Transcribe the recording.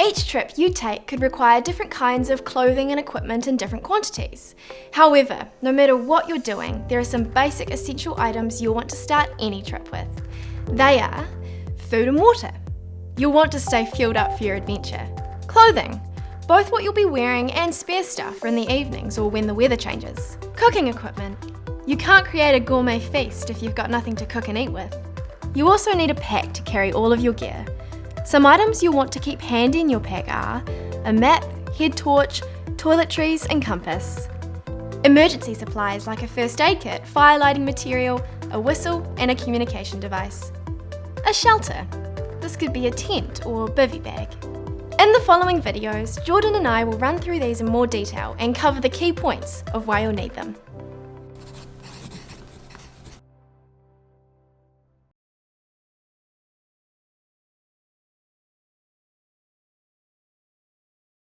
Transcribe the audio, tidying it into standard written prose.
Each trip you take could require different kinds of clothing and equipment in different quantities. However, no matter what you're doing, there are some basic essential items you'll want to start any trip with. They are food and water. You'll want to stay fueled up for your adventure. Clothing, both what you'll be wearing and spare stuff for in the evenings or when the weather changes. Cooking equipment. You can't create a gourmet feast if you've got nothing to cook and eat with. You also need a pack to carry all of your gear. Some items you'll want to keep handy in your pack are a map, head torch, toiletries and compass. Emergency supplies like a first aid kit, fire lighting material, a whistle and a communication device. A shelter. This could be a tent or bivvy bag. In the following videos, Jordan and I will run through these in more detail and cover the key points of why you'll need them.